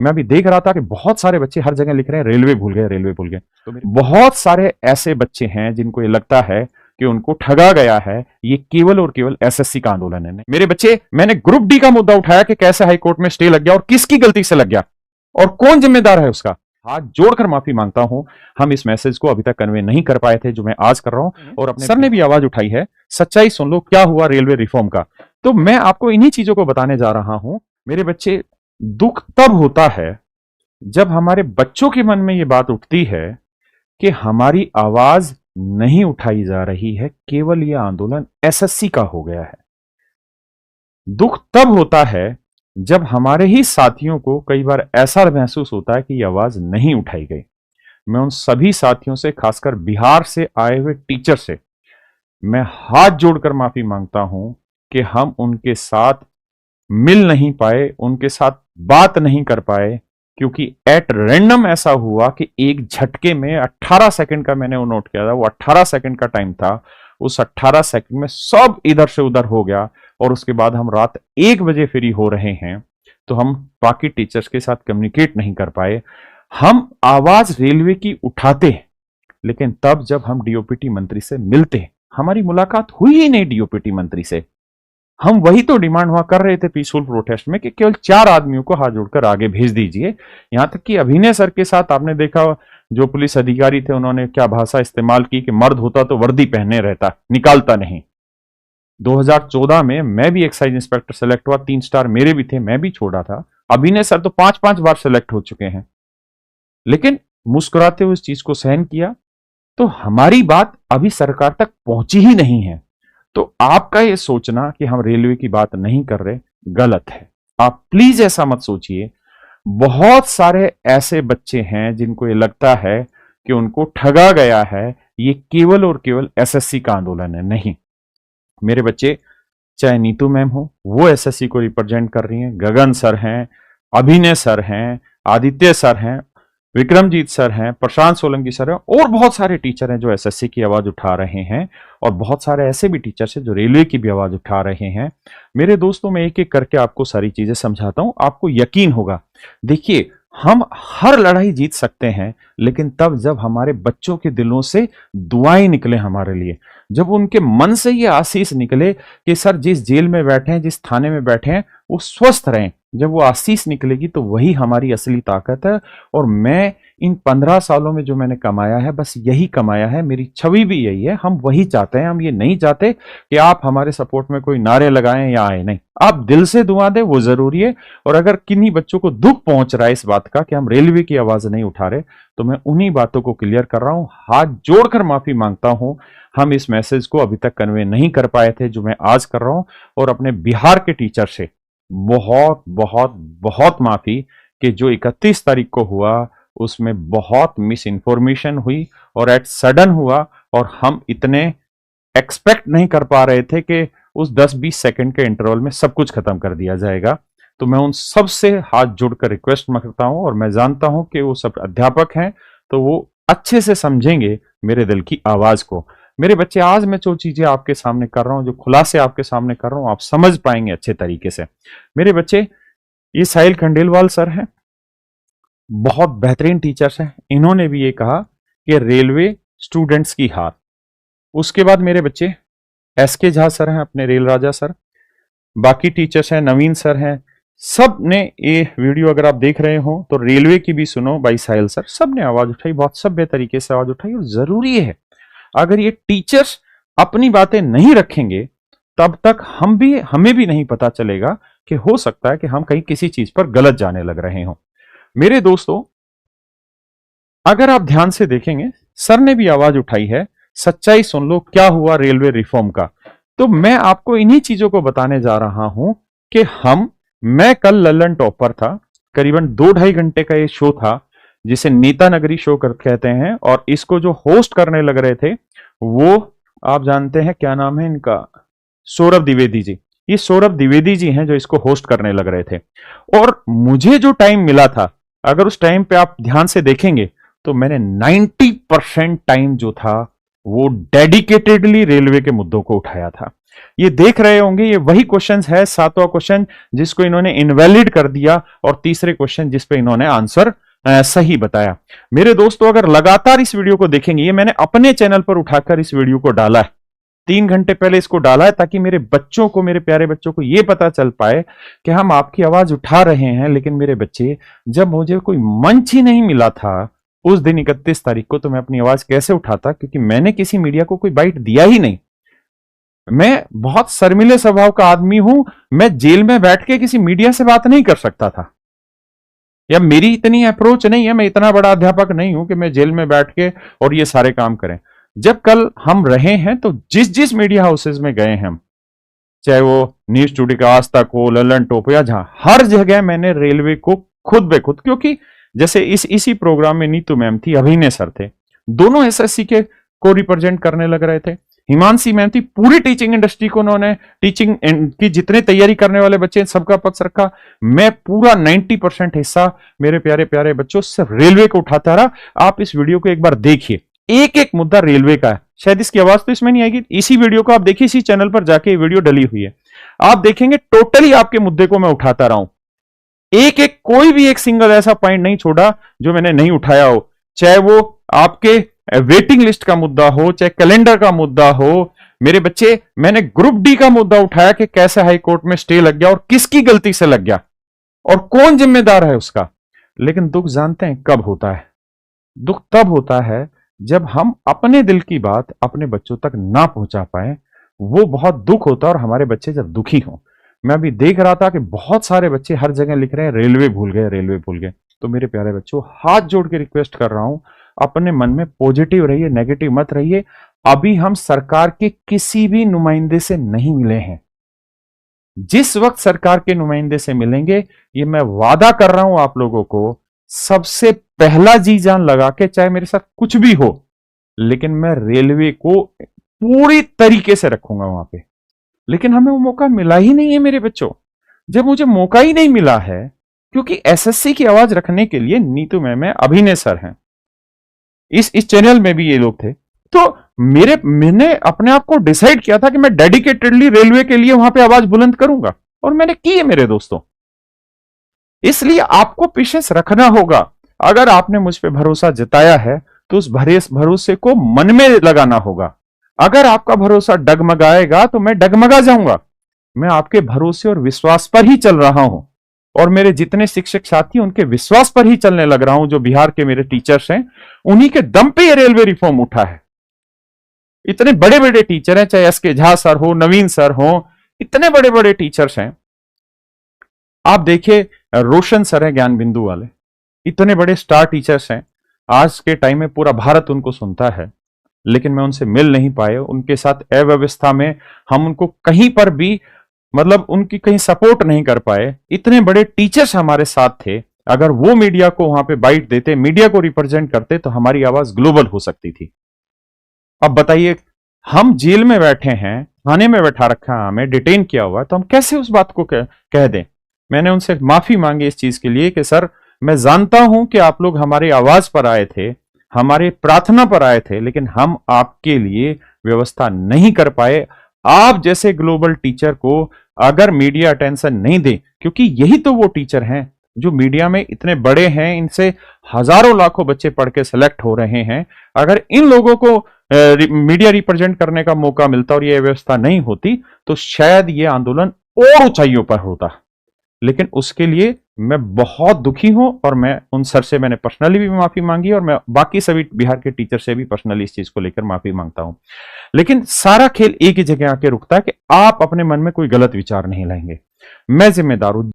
मैं अभी देख रहा था कि बहुत सारे बच्चे हर जगह लिख रहे हैं रेलवे भूल गए, रेलवे भूल गए। तो बहुत सारे ऐसे बच्चे हैं जिनको ये लगता है कि उनको ठगा गया है। ये केवल और केवल एसएससी का आंदोलन है। मेरे बच्चे, मैंने ग्रुप डी का मुद्दा उठाया कि कैसे हाईकोर्ट में स्टे लग गया और किसकी गलती से लग गया और कौन जिम्मेदार है उसका। हाथ जोड़कर माफी मांगता हूं, हम इस मैसेज को अभी तक कन्वे नहीं कर पाए थे जो मैं आज कर रहा हूं। और अपने सर ने भी आवाज उठाई है, सच्चाई सुन लो, क्या हुआ रेलवे रिफॉर्म का। तो मैं आपको इन्हीं चीजों को बताने जा रहा हूं। मेरे बच्चे, दुख तब होता है जब हमारे बच्चों के मन में यह बात उठती है कि हमारी आवाज नहीं उठाई जा रही है, केवल यह आंदोलन एसएससी का हो गया है। दुख तब होता है जब हमारे ही साथियों को कई बार ऐसा महसूस होता है कि यह आवाज नहीं उठाई गई। मैं उन सभी साथियों से, खासकर बिहार से आए हुए टीचर से, मैं हाथ जोड़कर माफी मांगता हूं कि हम उनके साथ मिल नहीं पाए, उनके साथ बात नहीं कर पाए, क्योंकि एट रैंडम ऐसा हुआ कि एक झटके में 18 सेकंड का मैंने वो नोट किया था, वो 18 सेकंड का टाइम था। उस 18 सेकंड में सब इधर से उधर हो गया और उसके बाद हम रात 1 बजे फ्री हो रहे हैं, तो हम बाकी टीचर्स के साथ कम्युनिकेट नहीं कर पाए। हम आवाज रेलवे की उठाते, लेकिन तब जब हम डीओपीटी मंत्री से मिलते, हमारी मुलाकात हुई ही नहीं डीओपीटी मंत्री से। हम वही तो डिमांड वहां कर रहे थे पीसफुल प्रोटेस्ट में कि केवल 4 आदमियों को हाथ जोड़कर आगे भेज दीजिए। यहां तक कि अभिनय सर के साथ आपने देखा, जो पुलिस अधिकारी थे उन्होंने क्या भाषा इस्तेमाल की कि मर्द होता तो वर्दी पहने रहता, निकालता नहीं। 2014 में मैं भी एक्साइज इंस्पेक्टर सेलेक्ट हुआ, 3 स्टार मेरे भी थे, मैं भी छोड़ा था। अभिनय सर तो 5-5 बार सेलेक्ट हो चुके हैं, लेकिन मुस्कुराते हुए इस चीज को सहन किया। तो हमारी बात अभी सरकार तक पहुंची ही नहीं है। तो आपका ये सोचना कि हम रेलवे की बात नहीं कर रहे, गलत है। आप प्लीज ऐसा मत सोचिए। बहुत सारे ऐसे बच्चे हैं जिनको ये लगता है कि उनको ठगा गया है। ये केवल और केवल एसएससी का आंदोलन है, नहीं। मेरे बच्चे, चाहे नीतू मैम हो, वो एसएससी को रिप्रेजेंट कर रही हैं, गगन सर हैं, अभिनय सर हैं, आदित्य सर हैं, विक्रमजीत सर हैं, प्रशांत सोलंकी सर हैं, और बहुत सारे टीचर हैं जो एसएससी की आवाज उठा रहे हैं, और बहुत सारे ऐसे भी टीचर्स हैं जो रेलवे की भी आवाज उठा रहे हैं। मेरे दोस्तों, मैं एक एक करके आपको सारी चीजें समझाता हूं, आपको यकीन होगा। देखिए, हम हर लड़ाई जीत सकते हैं, लेकिन तब जब हमारे बच्चों के दिलों से दुआएं निकले हमारे लिए, जब उनके मन से ये आशीष निकले कि सर जिस जेल में बैठे हैं, जिस थाने में बैठे हैं, वो स्वस्थ रहें। जब वो आशीष निकलेगी तो वही हमारी असली ताकत है। और मैं इन 15 सालों में जो मैंने कमाया है, बस यही कमाया है। मेरी छवि भी यही है। हम वही चाहते हैं। हम ये नहीं चाहते कि आप हमारे सपोर्ट में कोई नारे लगाएं या आए, नहीं। आप दिल से दुआ दें, वो जरूरी है। और अगर किन्हीं बच्चों को दुख पहुंच रहा है इस बात का कि हम रेलवे की आवाज नहीं उठा रहे, तो मैं उन्हीं बातों को क्लियर कर रहा हूं। हाथ जोड़कर माफी मांगता हूं। हम इस मैसेज को अभी तक कन्वे नहीं कर पाए थे जो मैं आज कर रहा हूं। और अपने बिहार के टीचर से बहुत बहुत बहुत माफी कि जो 31 तारीख को हुआ उसमें बहुत मिस इन्फॉर्मेशन हुई और एट सडन हुआ, और हम इतने एक्सपेक्ट नहीं कर पा रहे थे कि उस 10-20 सेकंड के इंटरवल में सब कुछ खत्म कर दिया जाएगा। तो मैं उन सब से हाथ जोड़कर रिक्वेस्ट करता हूं, और मैं जानता हूं कि वो सब अध्यापक हैं, तो वो अच्छे से समझेंगे मेरे दिल की आवाज को। मेरे बच्चे, आज मैं जो चीजें आपके सामने कर रहा हूं, जो खुलासे आपके सामने कर रहा हूं, आप समझ पाएंगे अच्छे तरीके से। मेरे बच्चे, ये साहिल खंडेलवाल सर हैं, बहुत बेहतरीन टीचर्स हैं। इन्होंने भी ये कहा कि रेलवे स्टूडेंट्स की हार। उसके बाद मेरे बच्चे, एसके झा सर हैं, अपने रेल राजा सर, बाकी टीचर्स हैं, नवीन सर हैं, सब ने ये वीडियो अगर आप देख रहे हो तो रेलवे की भी सुनो बाई साहिल सर, सब ने आवाज उठाई, बहुत सभ्य तरीके से आवाज उठाई। और जरूरी है, अगर ये टीचर्स अपनी बातें नहीं रखेंगे तब तक हमें भी नहीं पता चलेगा कि हो सकता है कि हम कहीं किसी चीज पर गलत जाने लग रहे हो। मेरे दोस्तों, अगर आप ध्यान से देखेंगे, सर ने भी आवाज उठाई है, सच्चाई सुन लो, क्या हुआ रेलवे रिफॉर्म का। तो मैं आपको इन्हीं चीजों को बताने जा रहा हूं कि मैं कल लल्लन टॉपर था, करीबन 2-2.5 घंटे का ये शो था जिसे नेता नगरी शो कहते हैं। और इसको जो होस्ट करने लग रहे थे वो आप जानते हैं, क्या नाम है इनका, सौरभ द्विवेदी जी। ये सौरभ द्विवेदी जी हैं जो इसको होस्ट करने लग रहे थे। और मुझे जो टाइम मिला था, अगर उस टाइम पे आप ध्यान से देखेंगे तो मैंने 90% टाइम जो था वो डेडिकेटेडली रेलवे के मुद्दों को उठाया था। ये देख रहे होंगे, ये वही क्वेश्चन है, 7वां क्वेश्चन जिसको इन्होंने इनवैलिड कर दिया और तीसरे क्वेश्चन जिस पे इन्होंने आंसर सही बताया। मेरे दोस्तों, अगर लगातार इस वीडियो को देखेंगे, ये मैंने अपने चैनल पर उठाकर इस वीडियो को डाला है, 3 घंटे पहले इसको डाला है, ताकि मेरे बच्चों को, मेरे प्यारे बच्चों को यह पता चल पाए कि हम आपकी आवाज उठा रहे हैं। लेकिन मेरे बच्चे, जब मुझे कोई मंच ही नहीं मिला था उस दिन 31 तारीख को, तो मैं अपनी आवाज कैसे उठाता, क्योंकि मैंने किसी मीडिया को कोई बाइट दिया ही नहीं। मैं बहुत शर्मीले स्वभाव का आदमी हूं, मैं जेल में बैठ के किसी मीडिया से बात नहीं कर सकता था, या मेरी इतनी अप्रोच नहीं है, मैं इतना बड़ा अध्यापक नहीं हूं कि मैं जेल में बैठ के और ये सारे काम करें। जब कल हम रहे हैं तो जिस जिस मीडिया हाउसेज में गए हैं, चाहे वो न्यूज टुडे का आज तक हो, ललन टॉप या जहां, हर जगह मैंने रेलवे को खुद बे खुद, क्योंकि जैसे इसी प्रोग्राम में नीतू मैम थी, अभिनय सर थे, दोनों एसएससी के को रिप्रेजेंट करने लग रहे थे। हिमांशी मैम थी, पूरी टीचिंग इंडस्ट्री को उन्होंने, टीचिंग की जितने तैयारी करने वाले बच्चे सबका पक्ष रखा। मैं पूरा 90% हिस्सा, मेरे प्यारे प्यारे बच्चों, सिर्फ रेलवे को उठाता रहा। आप इस वीडियो को एक बार देखिए, एक एक मुद्दा रेलवे का है। शायद इसकी आवाज तो इसमें नहीं आएगी, इसी वीडियो को आप देखिए, इसी चैनल पर जाके वीडियो डली हुई है, आप देखेंगे टोटली आपके मुद्दे को मैं उठाता रहा हूं। एक एक, कोई भी एक सिंगल ऐसा पॉइंट नहीं छोड़ा जो मैंने नहीं उठाया हो, चाहे वो आपके वेटिंग लिस्ट का मुद्दा हो, चाहे कैलेंडर का मुद्दा हो। मेरे बच्चे, मैंने ग्रुप डी का मुद्दा उठाया कि कैसे हाई कोर्ट में स्टे लग गया और किसकी गलती से लग गया और कौन जिम्मेदार है उसका। लेकिन दुख जानते हैं कब होता है? दुख तब होता है जब हम अपने दिल की बात अपने बच्चों तक ना पहुंचा पाए, वो बहुत दुख होता है। और हमारे बच्चे जब दुखी हों, मैं अभी देख रहा था कि बहुत सारे बच्चे हर जगह लिख रहे हैं रेलवे भूल गए, रेलवे भूल गए। तो मेरे प्यारे बच्चों, हाथ जोड़ के रिक्वेस्ट कर रहा हूं, अपने मन में पॉजिटिव रहिए, नेगेटिव मत रहिए। अभी हम सरकार के किसी भी नुमाइंदे से नहीं मिले हैं। जिस वक्त सरकार के नुमाइंदे से मिलेंगे, ये मैं वादा कर रहा हूं आप लोगों को, सबसे पहला जी जान लगा के, चाहे मेरे साथ कुछ भी हो, लेकिन मैं रेलवे को पूरी तरीके से रखूंगा वहां पे। लेकिन हमें वो मौका मिला ही नहीं है मेरे बच्चों। जब मुझे मौका ही नहीं मिला है, क्योंकि एसएससी की आवाज रखने के लिए नीतू मैम है, अभिनय सर हैं, इस चैनल में भी ये लोग थे, तो मैंने अपने आप को डिसाइड किया था कि मैं डेडिकेटेडली रेलवे के लिए वहां पे आवाज बुलंद करूंगा, और मैंने की है मेरे दोस्तों। इसलिए आपको पेशेंस रखना होगा। अगर आपने मुझ पे भरोसा जताया है तो उस भरोसे को मन में लगाना होगा। अगर आपका भरोसा डगमगाएगा तो मैं डगमगा जाऊंगा। मैं आपके भरोसे और विश्वास पर ही चल रहा हूं, और मेरे जितने शिक्षक साथी उनके विश्वास पर ही चलने लग रहा हूं। जो बिहार के मेरे टीचर्स हैं, उन्हीं के दम पे ये रेलवे रिफॉर्म उठा है। इतने बड़े बड़े टीचर हैं, चाहे एसके झा सर हो, नवीन सर हो, इतने बड़े बड़े टीचर्स हैं। आप देखिए, रोशन सर है ज्ञान बिंदु वाले, इतने बड़े स्टार टीचर्स हैं। आज के टाइम में पूरा भारत उनको सुनता है, लेकिन मैं उनसे मिल नहीं पाए। उनके साथ अव्यवस्था में हम उनको कहीं पर भी, मतलब उनकी कहीं सपोर्ट नहीं कर पाए। इतने बड़े टीचर्स हमारे साथ थे, अगर वो मीडिया को वहां पे बाइट देते, मीडिया को रिप्रेजेंट करते, तो हमारी आवाज ग्लोबल हो सकती थी। अब बताइए, हम जेल में बैठे हैं, थाने में बैठा रखा है, हमें डिटेन किया हुआ है, तो हम कैसे उस बात को कह दें? मैंने उनसे माफी मांगी इस चीज के लिए कि सर, मैं जानता हूं कि आप लोग हमारी आवाज पर आए थे, हमारे प्रार्थना पर आए थे, लेकिन हम आपके लिए व्यवस्था नहीं कर पाए। आप जैसे ग्लोबल टीचर को अगर मीडिया अटेंशन नहीं दे, क्योंकि यही तो वो टीचर हैं जो मीडिया में इतने बड़े हैं, इनसे हजारों लाखों बच्चे पढ़ के सिलेक्ट हो रहे हैं। अगर इन लोगों को मीडिया रिप्रेजेंट करने का मौका मिलता और ये व्यवस्था नहीं होती, तो शायद ये आंदोलन और ऊंचाइयों पर होता। लेकिन उसके लिए मैं बहुत दुखी हूं, और मैं उन सर से मैंने पर्सनली भी माफी मांगी, और मैं बाकी सभी बिहार के टीचर से भी पर्सनली इस चीज को लेकर माफी मांगता हूं। लेकिन सारा खेल एक ही जगह आके रुकता है कि आप अपने मन में कोई गलत विचार नहीं लाएंगे। मैं जिम्मेदार हूं।